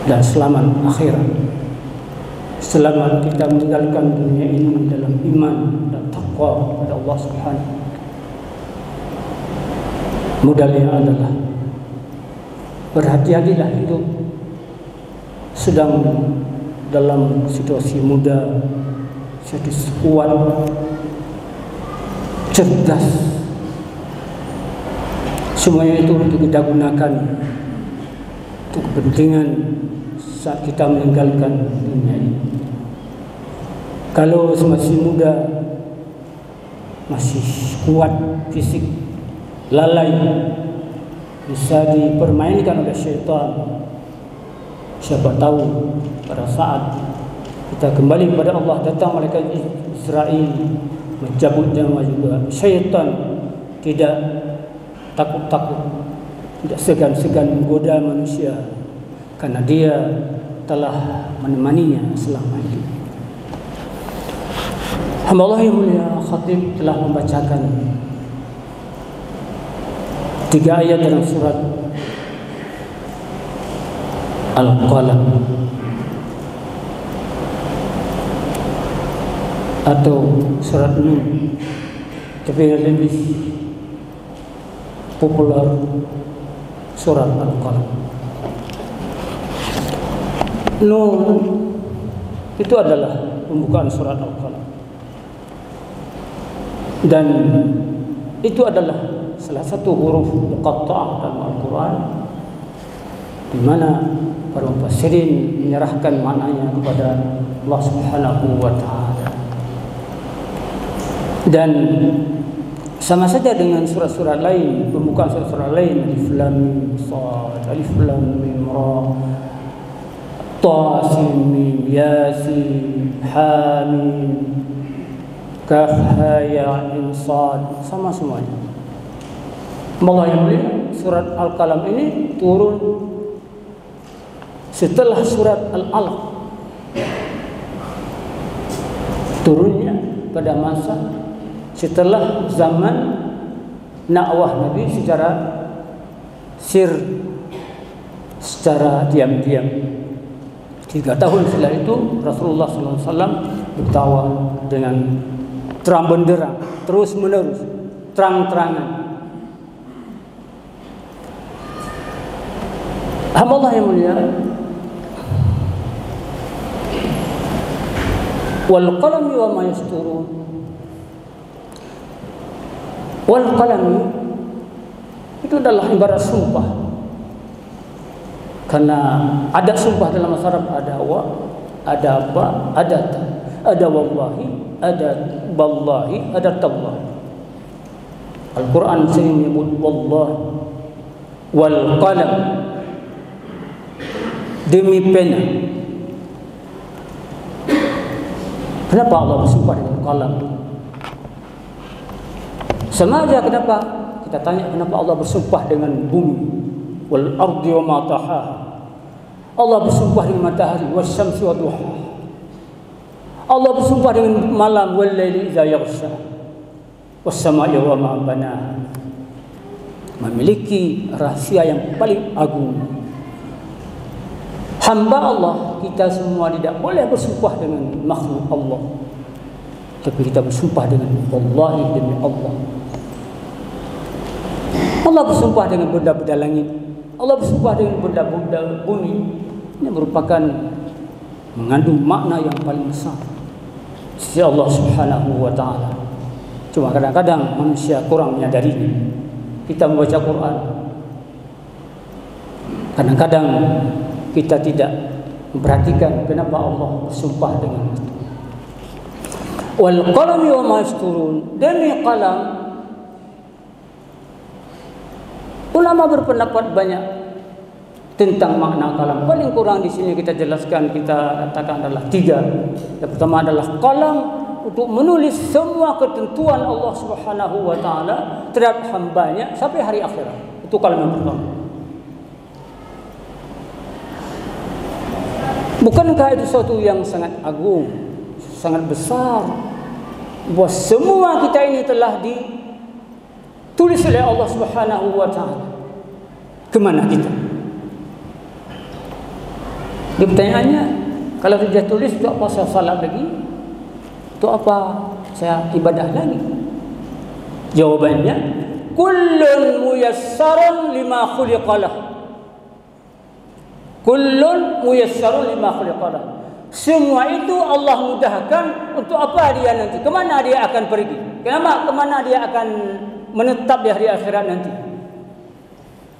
dan selamat akhirat. Selamat kita meninggalkan dunia ini dalam iman dan taqwa kepada Allah Subhanahu. Modalnya adalah berhati-hatilah hidup sedang dalam situasi muda, situasi kuat, cerdas. Semuanya itu untuk kita gunakan untuk kepentingan saat kita meninggalkan dunia ini. Kalau masih muda, masih kuat fisik, lalai, bisa dipermainkan oleh syaitan. Siapa tahu pada saat kita kembali kepada Allah, datang malaikat Israel mencabut nyawa juga. Syaitan tidak takut-takut, tidak segan-segan menggoda manusia, karena dia telah menemaninya selama itu. Hamba Allah yang mulia, khatib telah membacakan 3 ayat dalam surat Al-Qalam atau surat Nun, tapi yang lebih populer surat Al-Qalam. Nun itu adalah pembukaan surat Al-Qalam, dan itu adalah salah satu huruf muqatta'ah dalam Al-Quran, di mana para mufassirin menyerahkan maknanya kepada Allah Subhanahu wa Ta'ala. Dan sama saja dengan surat-surat lain, pembukaan surat-surat lain, Alif Lam Mim Shad, Alif Lam Mim Ra, Ta Sin Mim Yasin, Ha Mim Kaf Ha Ya Ain Shad, sama semuanya. Allah yang mulia, surat Al-Qalam ini turun setelah surat Al-Alaq. Turunnya pada masa setelah zaman dakwah Nabi secara secara diam-diam. 3 tahun setelah itu Rasulullah SAW berdakwah dengan terang benderang, terus menerus, terang-terangan. Hamba Allah yang mulia, wal qalami wa ma yasturun. Wal qalami itu adalah ibarat sumpah, karena ada sumpah dalam bahasa Arab, ada wa, ada apa, ada ta, ada wallahi, ada ballahi, ada tallahi. Al-Quran sering menyebut wallah, wal qalam, demi pena. Kenapa Allah bersumpah dengan qalam? Sama aja kenapa kita tanya kenapa Allah bersumpah dengan bumi, wal ardi wa ma tahaha. Allah bersumpah dengan matahari, wasyamsi wa duha. Allah bersumpah dengan malam, wal laili idza yaghsha, was samai wa ma banaha. Memiliki rahasia yang paling agung. Hamba Allah, kita semua tidak boleh bersumpah dengan makhluk Allah, tapi kita bersumpah dengan wallahi, demi Allah. Allah bersumpah dengan benda-benda langit, Allah bersumpah dengan benda-benda bumi. Ini merupakan mengandung makna yang paling besar sisi Allah Subhanahu wa Ta'ala. Cuma kadang-kadang manusia kurang menyadarinya. Kita membaca Quran, kadang-kadang kita tidak memperhatikan kenapa Allah bersumpah dengan itu. Wal qalami wa ma yasturun, demi qalam. Ulama berpendapat banyak tentang makna qalam. Paling kurang di sini kita jelaskan, kita katakan adalah 3. Yang pertama adalah qalam untuk menulis semua ketentuan Allah Subhanahu wa Ta'ala terhadap hambanya sampai hari akhirat. Itu qalam yang pertama. Bukankah itu sesuatu yang sangat agung, sangat besar, bahwa semua kita ini telah ditulis oleh Allah Subhanahu wa Ta'ala? Kemana kita? Dia pertanyaannya, kalau dia tulis itu apa saya salat lagi? Itu apa saya ibadah lagi? Jawabannya, kullun muyassarun lima khuliqalah. Kullun muyassarun lima khuliqalah. Semua itu Allah mudahkan untuk apa dia nanti? Kemana dia akan pergi? Kemana dia akan menetap di hari akhirat nanti?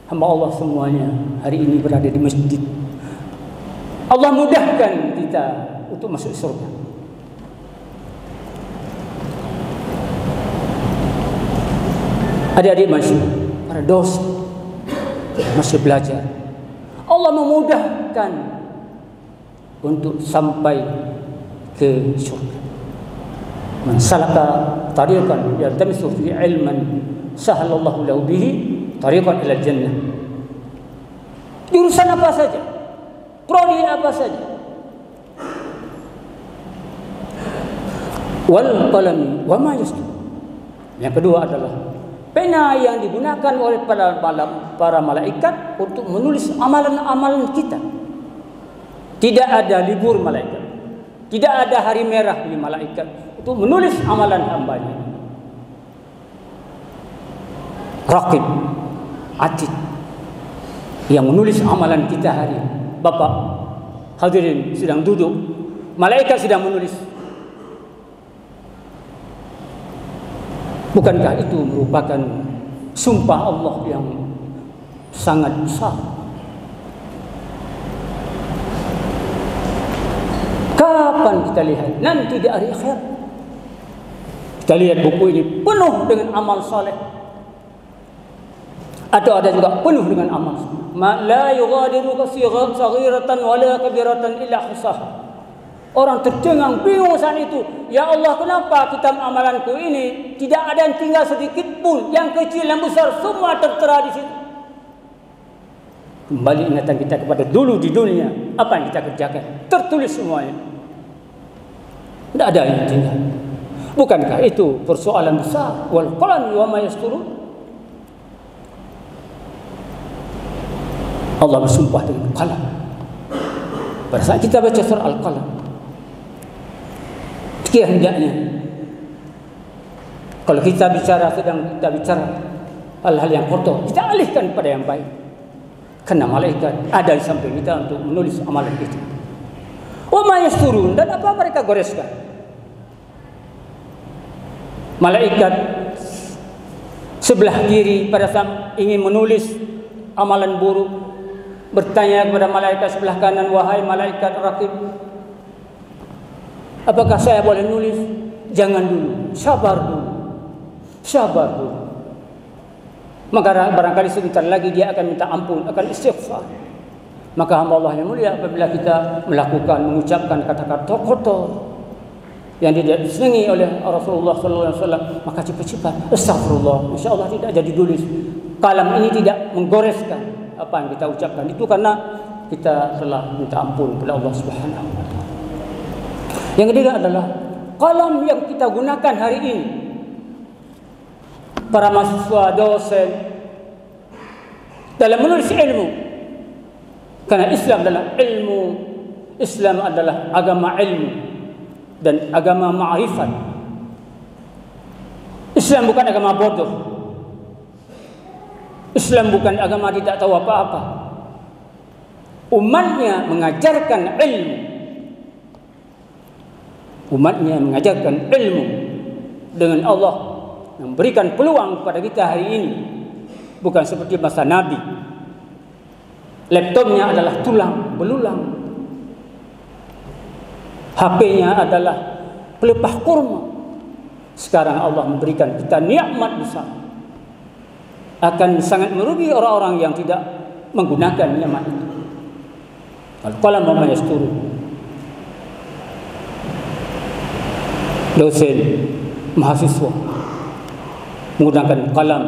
Hamba Allah semuanya hari ini berada di masjid. Allah mudahkan kita untuk masuk surga. Adik-adik masih para dosa, masih belajar. Allah memudahkan untuk sampai ke surga. Man salaka tariqan yaltamisu fi ilman sahalallahu lahu bihi tariqan ila jannah. Jurusan apa saja, prodi apa saja. Wal qalami wa ma yastur. Yang kedua adalah pena yang digunakan oleh para malaikat untuk menulis amalan-amalan kita. Tidak ada libur malaikat, tidak ada hari merah di malaikat untuk menulis amalan hambanya. Raqib, Atid yang menulis amalan kita hari ini. Bapak hadirin sedang duduk, malaikat sedang menulis. Bukankah itu merupakan sumpah Allah yang sangat besar? Kapan kita lihat? Nanti di hari akhir. Kita lihat buku ini penuh dengan amal saleh. Atau ada juga penuh dengan amal saleh. Ma la yughadiru saghiratan wala kabiratan illa husaha. Orang tercengang, bingung saat itu. Ya Allah, kenapa kitab amalanku ini tidak ada yang tinggal sedikit pun, yang kecil yang besar semua tertera di situ. Kembali ingatan kita kepada dulu di dunia, apa yang kita kerjakan, tertulis semuanya. Tidak ada yang tinggal. Bukankah itu persoalan besar? Wal qalami wa ma yasturun. Allah bersumpah dengan qalam. Pada saat kita baca surah Al-Qalam, hendaknya kalau kita bicara hal-hal yang kotor, kita alihkan kepada yang baik. Karena malaikat ada di samping kita untuk menulis amalan kita. Wa ma yasturun, dan apa mereka goreskan? Malaikat sebelah kiri pada saat ingin menulis amalan buruk bertanya kepada malaikat sebelah kanan, wahai malaikat raqib, apakah saya boleh nulis? Jangan dulu, sabar dulu. Sabar dulu. Maka barangkali sebentar lagi dia akan minta ampun, akan istighfar. Maka hamba Allah yang mulia, apabila kita mengucapkan kata-kata kotor yang tidak disenangi oleh Rasulullah SAW, maka cepat-cepat astagfirullah. InsyaAllah tidak jadi tulis. Kalam ini tidak menggoreskan apa yang kita ucapkan. Itu karena kita telah minta ampun kepada Allah Subhanahu wa Ta'ala. Yang ketiga adalah kalam yang kita gunakan hari ini. Para mahasiswa, dosen dalam menulis ilmu. Karena Islam adalah ilmu. Islam adalah agama ilmu dan agama ma'rifat. Islam bukan agama bodoh. Islam bukan agama tidak tahu apa-apa. Umatnya mengajarkan ilmu. Umatnya mengajarkan ilmu dengan Allah memberikan peluang kepada kita hari ini. Bukan seperti masa Nabi. Laptopnya adalah tulang belulang. HP-nya adalah pelepah kurma. Sekarang Allah memberikan kita nikmat besar. Akan sangat merugi orang-orang yang tidak menggunakan nikmat itu. Al-qalam wa ma yasturun. Dosen, mahasiswa menggunakan kalam.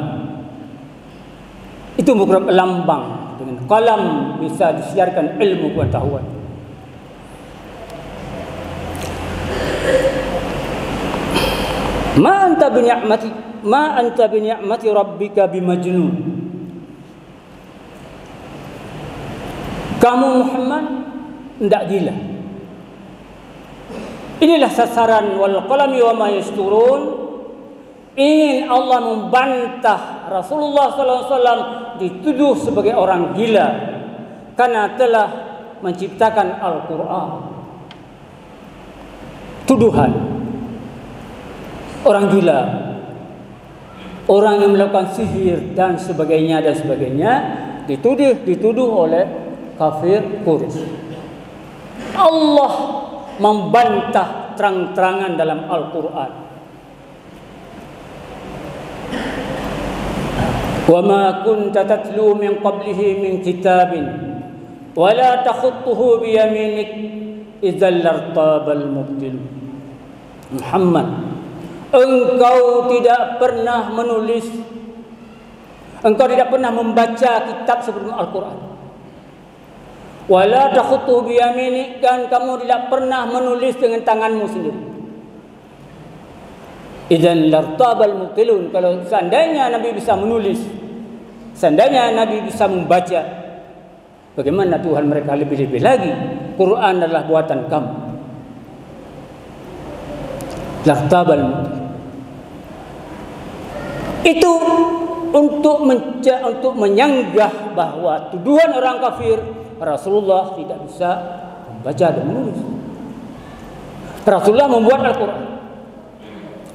Itu merupakan lambang. Dengan kalam bisa disiarkan ilmu pengetahuan. Ma anta bi ni'mati rabbika bimajnun. Kamu Muhammad tidak gila. Inilah sasaran wal qalami wa ma yasturun. Ingin Allah membantah Rasulullah SAW dituduh sebagai orang gila karena telah menciptakan Al-Quran. Tuduhan orang gila, orang yang melakukan sihir dan sebagainya dituduh oleh kafir Quraisy. Allah membantah terang-terangan dalam Al-Quran. Wa ma kunta tatlu min qablihi min kitabin wa la takhutuhu bi yaminik idzal lartabal mubtil. Muhammad, engkau tidak pernah menulis, engkau tidak pernah membaca kitab sebelum Al-Quran. Wa la takhutuhu bi yaminik, dan kamu tidak pernah menulis dengan tanganmu sendiri. Idzal lartabal mubtilun, kalau seandainya Nabi bisa menulis, seandainya Nabi bisa membaca, bagaimana Tuhan mereka lebih-lebih lagi? Quran adalah buatan kamu. Lartabal mubtil. Itu untuk menyanggah bahwa tuduhan orang kafir Rasulullah tidak bisa membaca dan menulis. Rasulullah membuat Al-Quran.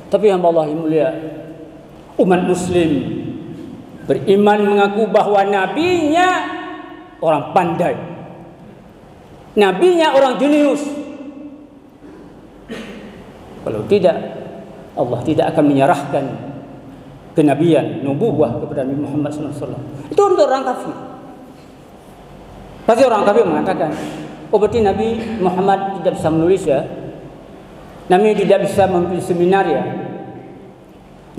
Tapi hamba Allah yang mulia, umat muslim beriman mengaku bahwa nabinya orang pandai, nabinya orang jenius. Kalau tidak, Allah tidak akan menyerahkan kenabian, nubuwah kepada Nabi Muhammad SAW. Itu untuk orang kafir. Pasti orang kafir mengatakan, oh berarti Nabi Muhammad tidak bisa menulis ya, Nabi tidak bisa memimpin seminar ya,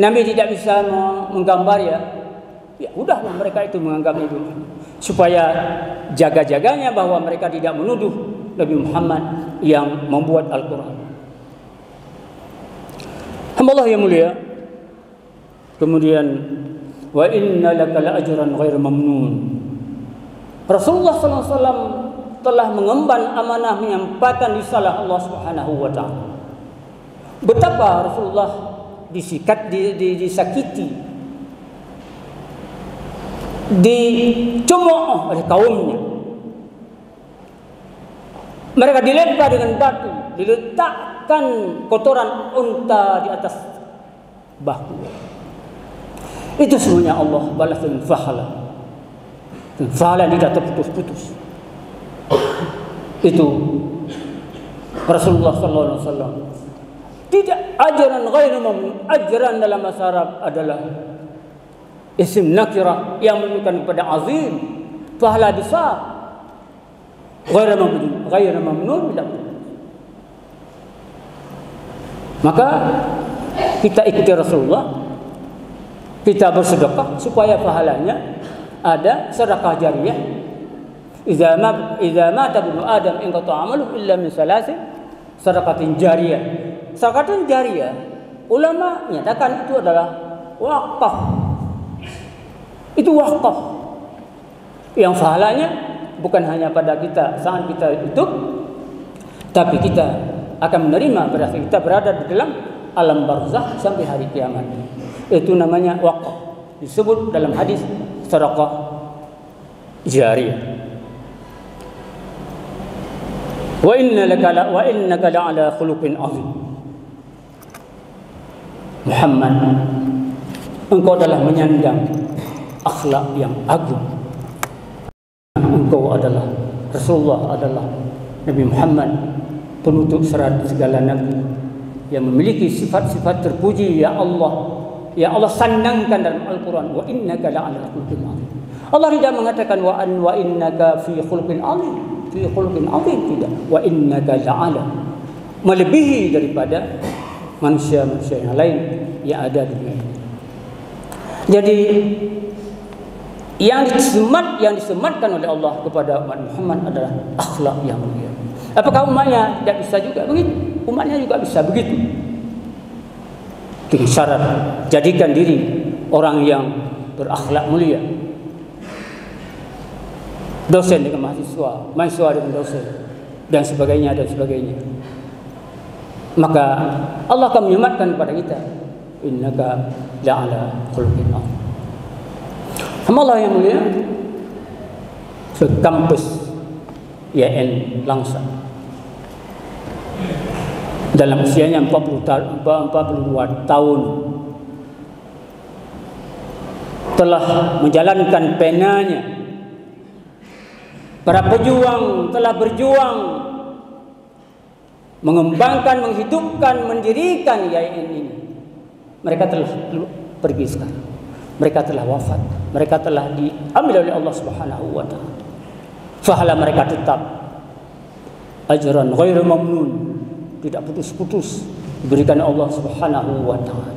Nabi tidak bisa menggambar ya. Ya udahlah, mereka itu menganggap itu supaya jaga-jaganya bahwa mereka tidak menuduh Nabi Muhammad yang membuat Al-Quran. Hamba Allah yang mulia, kemudian wa inna laka la ajran ghairu mamnun. Rasulullah SAW telah mengemban amanah menyampaikan risalah Allah Subhanahu wa taala. Betapa Rasulullah disakiti, dicemooh oleh kaumnya. Mereka dilempar dengan batu, diletakkan kotoran unta di atas bahu. Itu semuanya Allah balas dengan fahala. Dan fahala tidak terputus-putus. Itu Rasulullah SAW. Tidak ajaran ghairu mamnun. Ajaran dalam bahasa Arab adalah isim nakirah yang menunjukkan kepada azim, pahala besar. Ghairu mamnun tidak. Maka kita ikuti Rasulullah, kita bersedekah supaya pahalanya ada sedekah jariyah. Idza mata ibnu Adam in qata amalu illa min salasin sedekatin jariyah. Sedekah jariyah, ulama menyatakan itu adalah wakaf. Itu wakaf yang pahalanya bukan hanya pada kita saat kita hidup, tapi kita akan menerima pada saat kita berada di dalam alam barzakh sampai hari kiamat. Itu namanya wakaf. Disebut dalam hadis sedekah jariyah. Wa innaka la'ala khuluqin 'azim. Muhammad, engkau adalah menyandang akhlak yang agung. Engkau adalah Rasulullah, adalah Nabi Muhammad, penutup segala nabi yang memiliki sifat-sifat terpuji. Ya Allah sandangkan dalam Al-Quran, wa innaka la'ala khuluqin 'azim. Allah tidak mengatakan wa innaka fi khuluqin 'azim, fi khuluqin 'azim, tidak. Wa innaka la'ala, melebihi daripada manusia-manusia yang lain yang ada di dunia ini. Jadi yang disematkan oleh Allah kepada umat Muhammad adalah akhlak yang mulia. Apakah umatnya tidak bisa juga begitu? Umatnya juga bisa begitu. Dengan syarat jadikan diri orang yang berakhlak mulia. Dosen dengan mahasiswa, mahasiswa dengan dosen. dan sebagainya dan sebagainya. Maka Allah akan menyematkan kepada kita, innaka la'ala khuluqin adzim. Allah yang mulia, ke kampus IAIN Langsa dalam usianya 42 tahun telah menjalankan penanya. Para pejuang telah berjuang mengembangkan, menghidupkan, mendirikan IAIN ini. Mereka telah pergi sekarang. Mereka telah wafat. Mereka telah diambil oleh Allah Subhanahu wa taala. Pahala mereka tetap ajran ghairu mamnun, tidak putus-putus diberikan Allah Subhanahu wa taala.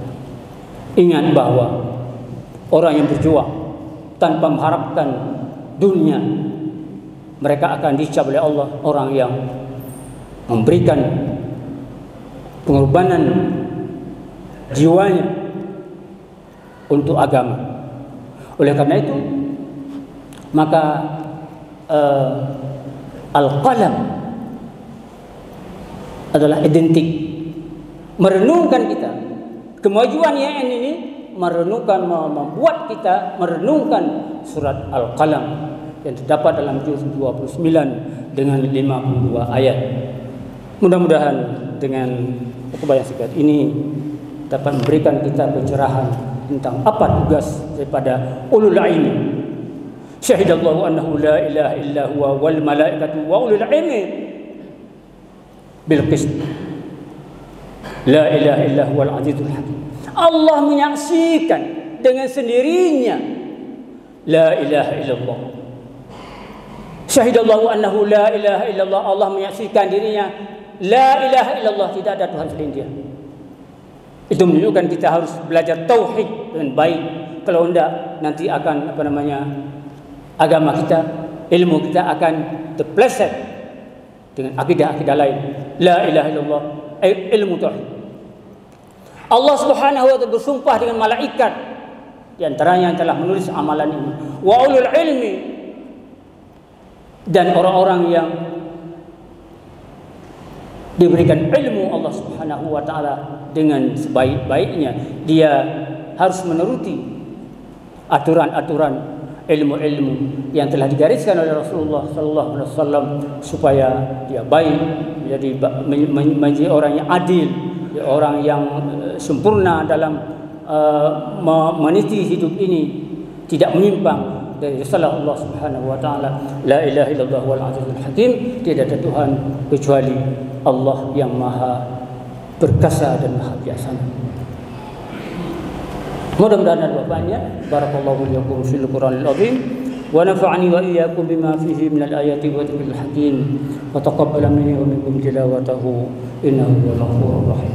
Ingat bahwa orang yang berjuang tanpa mengharapkan dunia, mereka akan dicap oleh Allah orang yang memberikan pengorbanan jiwanya untuk agama. Oleh karena itu, maka al-qalam adalah identik merenungkan kita. Kemajuan IAIN ini merenungkan, membuat kita merenungkan surat Al-Qalam yang terdapat dalam juz 29 dengan 52 ayat. Mudah-mudahan dengan khutbah yang singkat ini dapat memberikan kita pencerahan tentang apa tugas daripada ulul ilmi. Syahidallahu annahu la ilaha illa huwa wal malaikatu wa ulul ilmi bil qist. La ilaha illa huwal azizul hakim. Allah menyaksikan dengan sendirinya la ilaha illallah. Syahidallahu annahu la ilaha illallah. Allah menyaksikan dirinya la ilaha illallah, tidak ada Tuhan selain Dia. Itu menunjukkan kita harus belajar tauhid dengan baik. Kalau tidak, nanti akan agama kita, ilmu kita akan terpeleset dengan akidah-akidah lain. La ilaha illallah, ilmu tauhid. Allah Subhanahu wa taala bersumpah dengan malaikat, di antaranya yang telah menulis amalan ini. Wa ulul ilmi, dan orang-orang yang diberikan ilmu Allah Subhanahu wa taala dengan sebaik-baiknya. Dia harus menuruti aturan-aturan ilmu-ilmu yang telah digariskan oleh Rasulullah sallallahu alaihi wasallam supaya dia baik, menjadi orang yang adil, orang yang sempurna dalam meniti hidup ini, tidak menyimpang dari salah Allah Subhanahu wa taala. La ilaha illallah wal azizul hakim. Tidak ada Tuhan kecuali Allah yang maha perkasa dan maha bijaksana. Mudah-mudahan ada bapaknya. Barakallahu lakum fil Qur'anil azim wa nafa'ani wa iyyakum bima fihi minal ayati wa dhikril hakim wa taqabbal minni wa minkum tilawatahu innahu huwal ghafurur rahim.